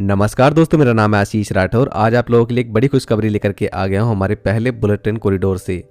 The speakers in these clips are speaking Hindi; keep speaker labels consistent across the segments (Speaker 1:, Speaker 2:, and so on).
Speaker 1: नमस्कार दोस्तों, मेरा नाम है आशीष राठौर। आज आप लोगों के लिए एक बड़ी खुशखबरी लेकर के आ गया हूं हमारे पहले बुलेट ट्रेन कॉरिडोर से।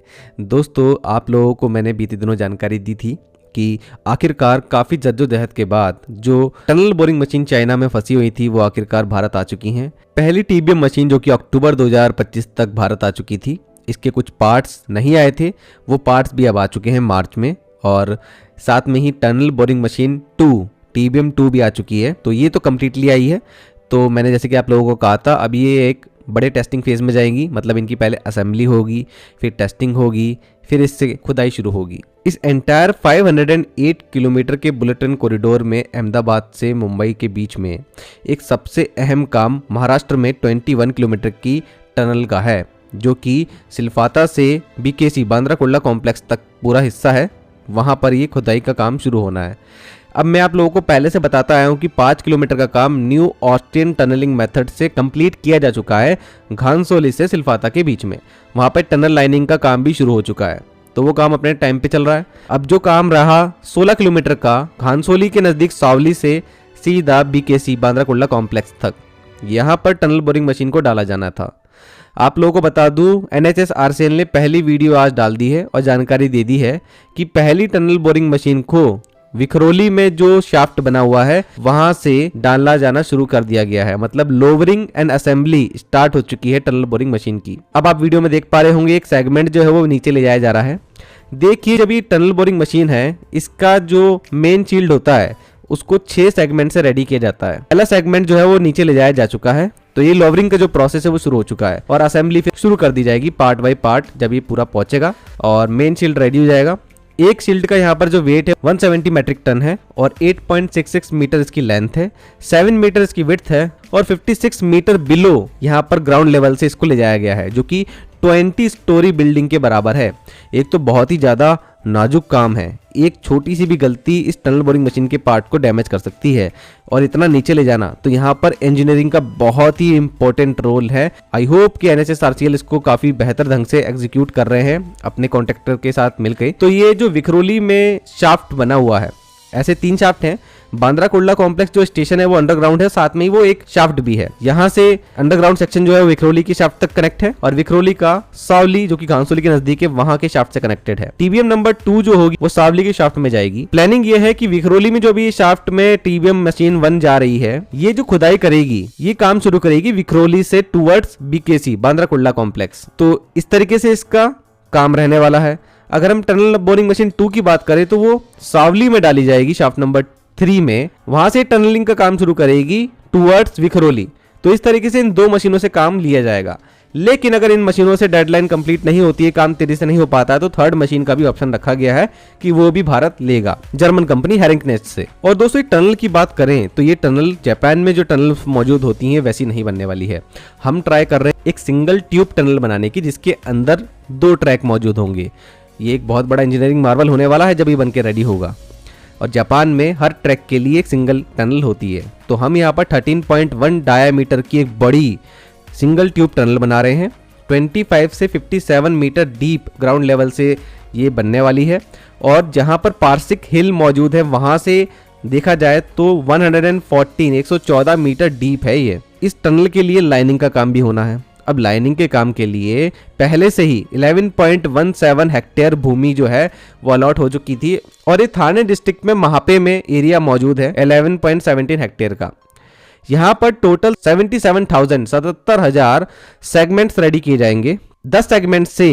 Speaker 1: दोस्तों, आप लोगों को मैंने बीते दिनों जानकारी दी थी कि आखिरकार काफ़ी जद्दोजहद के बाद जो टनल बोरिंग मशीन चाइना में फंसी हुई थी वो आखिरकार भारत आ चुकी हैं। पहली टीबीएम मशीन जो कि अक्टूबर 2025 तक भारत आ चुकी थी, इसके कुछ पार्ट्स नहीं आए थे, वो पार्ट्स भी अब आ चुके हैं मार्च में। और साथ में ही टनल बोरिंग मशीन 2 टीबीएम 2 भी आ चुकी है। तो ये तो कम्प्लीटली आई है। तो मैंने जैसे कि आप लोगों को कहा था, अब ये एक बड़े टेस्टिंग फेज़ में जाएंगी। मतलब इनकी पहले असेंबली होगी, फिर टेस्टिंग होगी, फिर इससे खुदाई शुरू होगी। इस एंटायर 508 किलोमीटर के बुलेट ट्रेन कॉरिडोर में अहमदाबाद से मुंबई के बीच में एक सबसे अहम काम महाराष्ट्र में 21 किलोमीटर की टनल का है, जो कि सिलफाता से बीकेसी बांद्रा कुर्ला कॉम्प्लेक्स तक पूरा हिस्सा है। वहाँ पर ये खुदाई का काम शुरू होना है। अब मैं आप लोगों को पहले से बताता आया हूँ कि 5 किलोमीटर का काम न्यू ऑस्टिन टनलिंग मेथड से कंप्लीट किया जा चुका है घानसोली से सिलफाता के बीच में। वहाँ पर टनल लाइनिंग का काम भी शुरू हो चुका है, तो वो काम अपने टाइम पे चल रहा है। अब जो काम रहा 16 किलोमीटर का घानसोली के नज़दीक सावली से सीधा बीकेसी बांद्रा कुर्ला कॉम्प्लेक्स तक, यहाँ पर टनल बोरिंग मशीन को डाला जाना था। आप लोगों को बता दूं, NHSRCL ने पहली वीडियो आज डाल दी है और जानकारी दे दी है कि पहली टनल बोरिंग मशीन को विखरोली में जो शाफ्ट बना हुआ है वहां से डाला जाना शुरू कर दिया गया है। मतलब लोवरिंग एंड असेंबली स्टार्ट हो चुकी है टनल बोरिंग मशीन की। अब आप वीडियो में देख पा रहे होंगे एक सेगमेंट जो है वो नीचे ले जाया जा रहा है। देखिए, जब ये टनल बोरिंग मशीन है, इसका जो मेन शील्ड होता है उसको 6 सेगमेंट से रेडी किया जाता है। पहला सेगमेंट जो है वो नीचे ले जाया जा चुका है। तो ये लोवरिंग का जो प्रोसेस है वो शुरू हो चुका है और असेंबली फिर शुरू कर दी जाएगी पार्ट बाय पार्ट जब ये पूरा पहुंचेगा और मेन शील्ड रेडी हो जाएगा। एक शील्ड का यहाँ पर जो वेट है 170 मेट्रिक टन है और 8.66 मीटर इसकी लेंथ है, 7 मीटर इसकी विड्थ है और 56 मीटर बिलो यहाँ पर ग्राउंड लेवल से इसको ले जाया गया है, जो कि 20 स्टोरी बिल्डिंग के बराबर है। एक तो बहुत ही ज़्यादा नाजुक काम है। एक छोटी सी भी गलती इस टनल बोरिंग मशीन के पार्ट को डैमेज कर सकती है और इतना नीचे ले जाना, तो यहाँ पर इंजीनियरिंग का बहुत ही इंपॉर्टेंट रोल है। आई होप कि NHSRCL इसको काफ़ी बेहतर ढंग से एग्जीक्यूट कर रहे हैं अपने कॉन्ट्रैक्टर के साथ मिलकर। तो ये जो विखरोली में शाफ्ट बना हुआ है, ऐसे 3 शाफ्ट हैं। बांद्रा कुर्ला कॉम्प्लेक्स जो स्टेशन है वो अंडरग्राउंड है, साथ में ही वो एक शाफ्ट भी है। यहाँ से अंडरग्राउंड सेक्शन जो है वो विखरोली की शाफ्ट तक कनेक्ट है और विखरोली का सावली जो कि घानसोली के नजदीक है वहां के शाफ्ट से कनेक्टेड है। टीबीएम नंबर 2 जो होगी वो सावली के शाफ्ट में जाएगी। प्लानिंग ये है कि विखरोली में जो भी शाफ्ट में टीबीएम मशीन 1 जा रही है, ये जो खुदाई करेगी ये काम शुरू करेगी विखरोली से towards BKC Bandra Kurla complex. तो इस तरीके से इसका काम रहने वाला है। अगर हम टनल बोरिंग मशीन 2 की बात करें तो वो सावली में डाली जाएगी शाफ्ट नंबर 3 में, वहां से टनलिंग का काम शुरू करेगी टूवर्ड्स विखरोली। तो इस तरीके से इन 2 मशीनों से काम लिया जाएगा। लेकिन अगर इन मशीनों से डेडलाइन कंप्लीट नहीं होती है, काम तेजी से नहीं हो पाता है, तो थर्ड मशीन का भी ऑप्शन रखा गया है कि वो भी भारत लेगा जर्मन कंपनी हेरिंगनेस्ट से। और दोस्तों, टनल की बात करें तो ये टनल जापान में जो टनल मौजूद होती हैं वैसी नहीं बनने वाली है। हम ट्राई कर रहे हैं एक सिंगल ट्यूब टनल बनाने की, जिसके अंदर 2 ट्रैक मौजूद होंगे। ये एक बहुत बड़ा इंजीनियरिंग मार्वल होने वाला है जब ये बन के रेडी होगा। और जापान में हर ट्रैक के लिए एक सिंगल टनल होती है। तो हम यहाँ पर 13.1 डायामीटर की एक बड़ी सिंगल ट्यूब टनल बना रहे हैं। 25 से 57 मीटर डीप ग्राउंड लेवल से ये बनने वाली है। और जहाँ पर पार्सिक हिल मौजूद है वहाँ से देखा जाए तो 114 मीटर डीप है ये। इस टनल के लिए लाइनिंग का काम भी होना है। अब लाइनिंग के काम के लिए पहले से ही 11.17 हेक्टेयर भूमि जो है वो अलॉट हो चुकी थी और ये थाने डिस्ट्रिक्ट में महापे में एरिया मौजूद है 11.17 हेक्टेयर का। यहाँ पर टोटल 77,000 सेगमेंट्स रेडी किए जाएंगे। 10 सेगमेंट से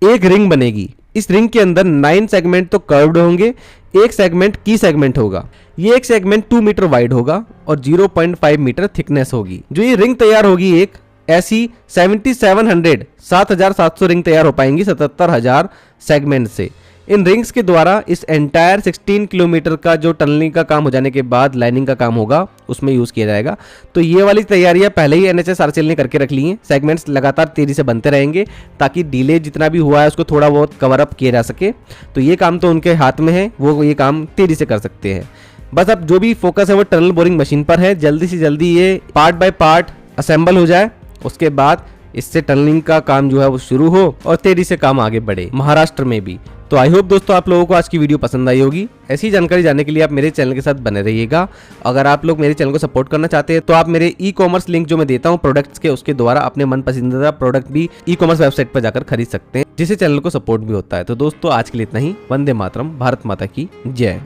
Speaker 1: एक रिंग बनेगी। इस रिंग के अंदर 9 सेगमेंट तो कर्व्ड होंगे, एक सेगमेंट की सेगमेंट होगा। ये एक सेगमेंट 2 मीटर वाइड होगा और 0.5 मीटर थिकनेस होगी। जो ये रिंग तैयार होगी एक ऐसी 7,700 रिंग तैयार हो पाएंगी 77,000 सेगमेंट से। इन रिंग्स के द्वारा इस एंटायर 16 किलोमीटर का जो टनलिंग का काम हो जाने के बाद लाइनिंग का काम होगा उसमें यूज किया जाएगा। तो ये वाली तैयारियां पहले ही NHSRCL ने करके रख ली हैं। सेगमेंट्स लगातार तेजी से बनते रहेंगे ताकि डिले जितना भी हुआ है उसको थोड़ा बहुत कवर अप किया जा सके। तो ये काम तो उनके हाथ में है, वो ये काम तेजी से कर सकते हैं। बस अब जो भी फोकस है वो टनल बोरिंग मशीन पर है। जल्दी से जल्दी ये पार्ट बाय पार्ट असेंबल हो जाए, उसके बाद इससे टनलिंग का काम जो है वो शुरू हो और तेजी से काम आगे बढ़े। महाराष्ट्र में भी तो आई होप दोस्तों आप लोगों को आज की वीडियो पसंद आई होगी। ऐसी जानकारी जानने के लिए आप मेरे चैनल के साथ बने रहिएगा। अगर आप लोग मेरे चैनल को सपोर्ट करना चाहते हैं तो आप मेरे ई कॉमर्स लिंक जो मैं देता हूँ प्रोडक्ट्स के, उसके द्वारा अपने मन पसंदीदा प्रोडक्ट भी ई कॉमर्स वेबसाइट पर जाकर खरीद सकते हैं, जिससे चैनल को सपोर्ट भी होता है। तो दोस्तों आज के लिए इतना ही। वंदे मातरम, भारत माता की जय।